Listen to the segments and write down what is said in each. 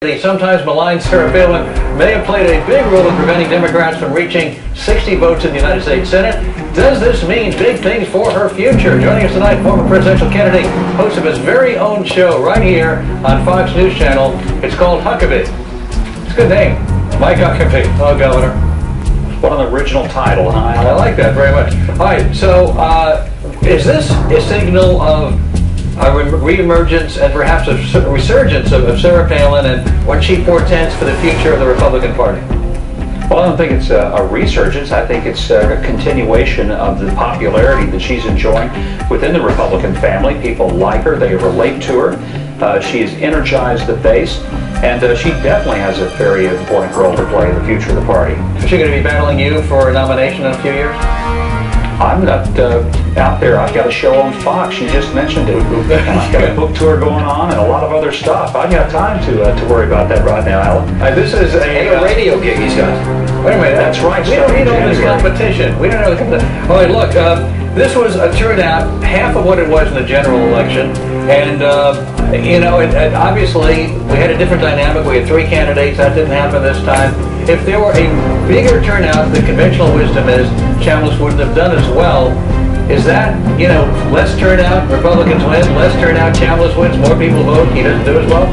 The sometimes maligned Sarah Palin may have played a big role in preventing Democrats from reaching 60 votes in the United States Senate. Does this mean big things for her future? Joining us tonight, former presidential candidate, host of his very own show right here on Fox News Channel. It's called Huckabee. It's a good name. Mike Huckabee. Hello, Governor. What an original title, huh? I like that very much. All right, so is this a signal of a re-emergence and perhaps a resurgence of Sarah Palin and what she portends for the future of the Republican Party? Well, I don't think it's a resurgence. I think it's a continuation of the popularity that she's enjoying within the Republican family. People like her. They relate to her. She has energized the base, and she definitely has a very important role to play in the future of the party. Is she going to be battling you for a nomination in a few years? I'm not out there. I've got a show on Fox. You just mentioned it. And I've got a book tour going on and a lot of other stuff. I've got time to worry about that right now, Alan. This is a radio gig he's got. Wait a minute. That's right. We don't need all this competition. We don't know the competition. All right, look. This was a turnout half of what it was in the general election, and you know, obviously we had a different dynamic. We had three candidates. That didn't happen this time. If there were a bigger turnout, the conventional wisdom is Chambliss wouldn't have done as well. Is that, you know, less turnout, Republicans win, less turnout, Chambliss wins, more people vote, he doesn't do as well?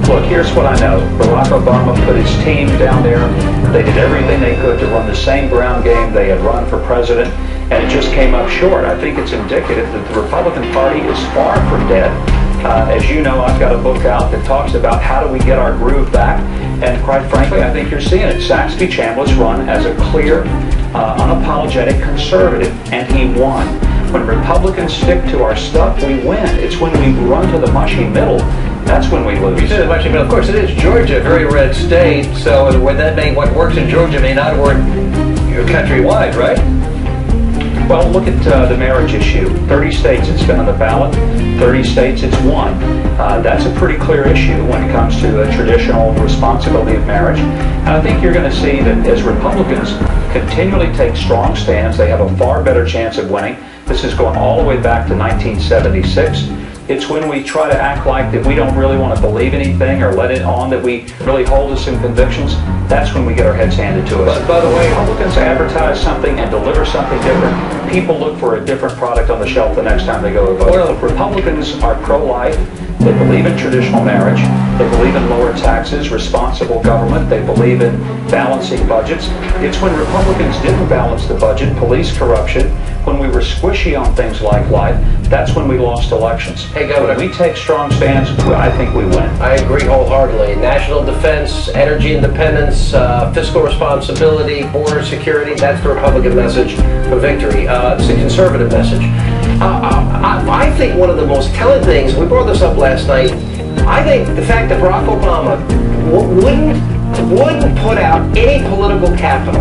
Look, here's what I know. Barack Obama put his team down there. They did everything they could to run the same ground game they had run for president, and it just came up short. I think it's indicative that the Republican Party is far from dead. As you know, I've got a book out that talks about how do we get our groove back, and quite frankly, I think you're seeing it. Saxby Chambliss run as a clear, unapologetic conservative, and he won. When Republicans stick to our stuff, we win. It's when we run to the mushy middle, that's when we lose. You said the mushy middle. Of course, it is Georgia, a very red state, so what works in Georgia may not work countrywide, right? Well, look at the marriage issue. 30 states it's been on the ballot. 30 states it's won. That's a pretty clear issue when it comes to a traditional responsibility of marriage. And I think you're going to see that as Republicans continually take strong stands, they have a far better chance of winning. This is going all the way back to 1976. It's when we try to act like that we don't really want to believe anything or let it on, that we really hold us in convictions. That's when we get our heads handed to us. But by the way, Republicans advertise something and deliver something different. People look for a different product on the shelf the next time they go to vote. Well, Republicans are pro-life. They believe in traditional marriage. They believe in lower taxes, responsible government. They believe in balancing budgets. It's when Republicans didn't balance the budget, police corruption, when we were squishy on things like life, that's when we lost elections. Hey, Governor, when we take strong stands, I think we win. I agree wholeheartedly. National defense, energy independence, fiscal responsibility, border security, that's the Republican message for victory. It's a conservative message. I think one of the most telling things, we brought this up last night, I think the fact that Barack Obama wouldn't put out any political capital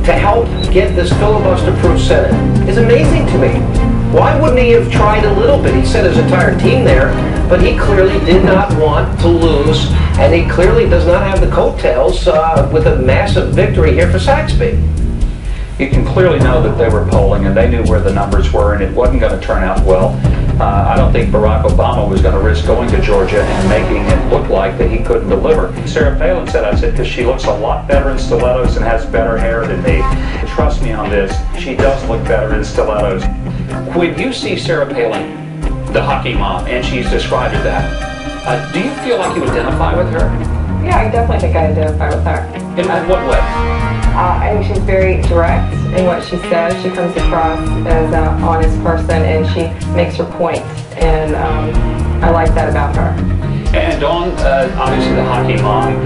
to help get this filibuster-proof Senate is amazing to me. Why wouldn't he have tried a little bit? He sent his entire team there, but he clearly did not want to lose, and he clearly does not have the coattails with a massive victory here for Saxby. You can clearly know that they were polling and they knew where the numbers were, and it wasn't going to turn out well. I don't think Barack Obama was going to risk going to Georgia and making it look like that he couldn't deliver. Sarah Palin said, I said, because she looks a lot better in stilettos and has better hair than me. Trust me on this, she does look better in stilettos. When you see Sarah Palin, the hockey mom, and she's described as that, do you feel like you identify with her? Yeah, I definitely think I identify with her. In what way? I think she's very direct in what she says. She comes across as an honest person, and she makes her point, and I like that about her. And Dawn, obviously the hockey mom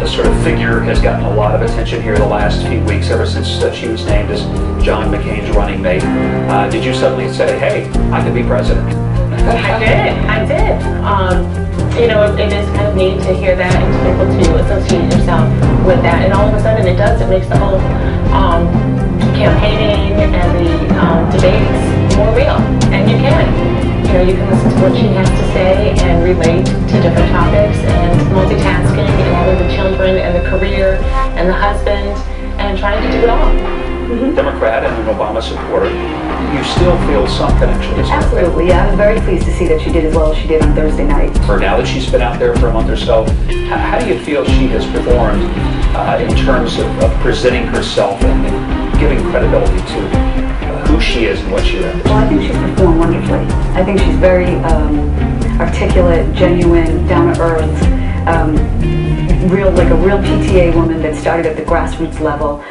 sort of figure has gotten a lot of attention here the last few weeks, ever since she was named as John McCain's running mate. Did you suddenly say, hey, I could be president? I did. You know, it is kind of neat to hear that and to be able to associate yourself with that. And all of a sudden it makes the whole campaigning and the debates more real. And you can listen to what she has to say and relate to different topics, and multitasking and all of the children and the career and the husband and trying to do it all. Democrat and an Obama supporter, you still feel some connection. Absolutely, yeah. I was very pleased to see that she did as well as she did on Thursday night. For now that she's been out there for a month or so, how do you feel she has performed in terms of presenting herself and giving credibility to who she is and what she represents? Well, I think she's performed wonderfully. I think she's very articulate, genuine, down-to-earth, like a real PTA woman that started at the grassroots level.